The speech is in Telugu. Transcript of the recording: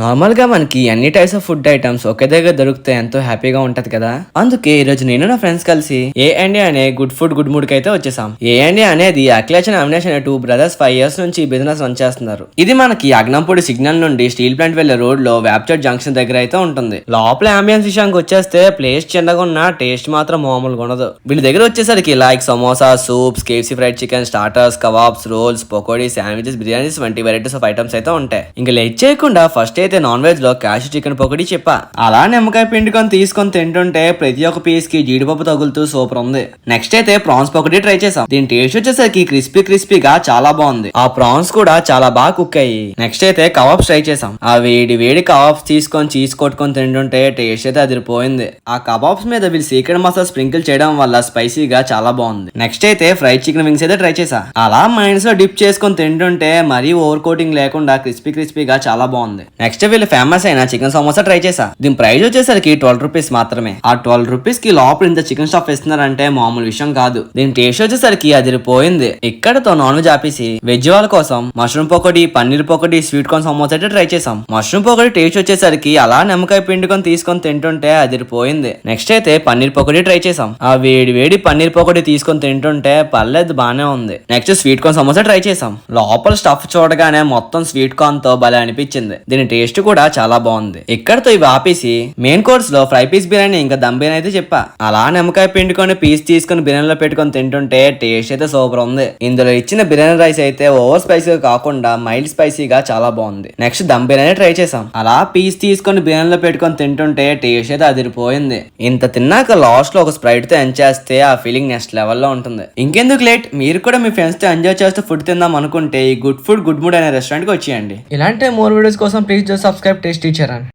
నార్మల్ గా మనకి అన్ని టైప్స్ ఆఫ్ ఫుడ్ ఐటమ్స్ ఒకే దగ్గర దొరికితే ఎంతో హ్యాపీగా ఉంటది కదా. అందుకే ఈ రోజు నేను నా ఫ్రెండ్స్ కలిసి A&A అనే గుడ్ ఫుడ్ గుడ్ మూడ్ కి అయితే వచ్చేసాం. A&A అనేది అఖిలేష్ అండ్ అవినాష్ అనే 2 brothers 5 years నుంచి బిజినెస్ రన్ చేస్తున్నారు. ఇది మనకి అగ్నంపూడి సిగ్నల్ నుండి స్టీల్ ప్లాంట్ వెళ్లే రోడ్ లో వ్యాప్చర్ జంక్షన్ దగ్గర అయితే ఉంటుంది. లోపల అంబియన్స్ విషయానికి వచ్చేస్తే ప్లేస్ చిన్నగా ఉన్న టేస్ట్ మాత్రం మామూలుగా ఉండదు. వీళ్ళ దగ్గర వచ్చేసరికి like samosa, soups, KFC fried chicken, starters, kebabs, rolls, pakodi, sandwiches, biryanis వంటి వెరైటీస్ ఆఫ్ ఐటమ్స్ అయితే ఉంటాయి. ఇంకా లేట్ చేయకుండా ఫస్ట్ అయితే నాన్ వెజ్ లో క్యాషు చికెన్ పకోడీ చెప్పా. అలా నిమ్మకాయ పిండుకొని తీసుకొని తింటుంటే ప్రతి ఒక్క పీస్ కి జీడిపప్పు తగులుతూ సూపర్ ఉంది. నెక్స్ట్ అయితే ప్రాన్స్ పకోడీ ట్రై చేసాం. దీని టేస్ట్ వచ్చేసరికి క్రిస్పీగా చాలా బాగుంది. ఆ ప్రాన్స్ కూడా చాలా బాగా కుక్ అయ్యి. నెక్స్ట్ అయితే కబాబ్స్ ట్రై చేసాం. ఆ వేడి కబాబ్స్ తీసుకొని చీజ్ కొట్టుకొని తింటుంటే టేస్ట్ అయితే అదిరిపోయింది. ఆ కబాబ్స్ మీద వీళ్ళు సీక్రెట్ మసాలా స్ప్రింకిల్ చేయడం వల్ల స్పైసీగా చాలా బాగుంది. నెక్స్ట్ అయితే ఫ్రైడ్ చికెన్ వింగ్స్ అయితే ట్రై చేసా. అలా మైండ్స్ లో డిప్ చేసుకొని తింటుంటే మరీ ఓవర్ కోటింగ్ లేకుండా క్రిస్పీగా చాలా బాగుంది. నెక్స్ట్ వీళ్ళు ఫేమస్ అయిన చికెన్ సమోసా ట్రై చేసా. దీని ప్రైస్ వచ్చేసరికి 12 రూపీస్ మాత్రమే. ఆ 12 రూపీస్ కి లోపల ఇంత చికెన్ స్టఫ్ ఇస్తున్నారంటే మామూలు విషయం కాదు. దీని టేస్ట్ వచ్చేసరికి అదిరిపోయింది. ఇక్కడతో నాన్ వెజ్ ఆపేసి వెజ్ వాళ్ళ కోసం mushroom pakodi, paneer pakodi, sweet corn samosa అయితే ట్రై చేసాం. మష్రూమ్ పకోడీ టేస్ట్ వచ్చేసరికి అలా నిమ్మకాయ పిండుకొని తీసుకొని తింటుంటే అదిరిపోయింది. నెక్స్ట్ అయితే పన్నీర్ పకోడీ ట్రై చేసాం. ఆ వేడి పన్నీర్ పకోడీ తీసుకొని తింటుంటే పర్లేదు బానే ఉంది. Next sweet corn samosa try చేసాం. లోపల స్టఫ్ చూడగానే మొత్తం స్వీట్ కార్న్ తో భలే అనిపించింది. దీని టేస్ట్ కూడా చాలా బాగుంది. ఇక్కడతో ఇవి ఆపేసి మెయిన్ కోర్స్ లో ఫ్రై పీస్ బిర్యానీ ఇంకా దమ్ బిర్యానీ అయితే చెప్పా. అలా నిమ్మకాయ పిండుకొని పీస్ తీసుకొని బిర్యానీలో పెట్టుకొని తింటుంటే టేస్ట్ అయితే సూపర్ ఉంది. ఇందులో ఇచ్చిన బిర్యానీ రైస్ అయితే ఓవర్ స్పైసీగా కాకుండా మైల్డ్ స్పైసీగా చాలా బాగుంది. నెక్స్ట్ దమ్ బిర్యానీ ట్రై చేసాం. అలా పీస్ తీసుకొని బిర్యానీలో పెట్టుకొని తింటుంటే టేస్ట్ అయితే అదిరిపోయింది. ఇంత తిన్నాక లాస్ట్ లో ఒక స్ప్రైట్ తో ఎంజాయ్ చేస్తే ఆ ఫీలింగ్ నెక్స్ట్ లెవెల్లో ఉంటుంది. ఇంకెందుకు లేట్, మీరు కూడా మీ ఫ్రెండ్స్ తో ఎంజాయ్ చేస్తూ ఫుడ్ తిందాం అనుకుంటే ఈ గుడ్ ఫుడ్ గుడ్ మూడ్ అనే రెస్టారెంట్ కి వచ్చేయండి. ఇలాంటి మోర్ వీడియోస్ కోసం ప్లీజ్ సబ్స్క్రైబ్ టేస్టీ చరణ్.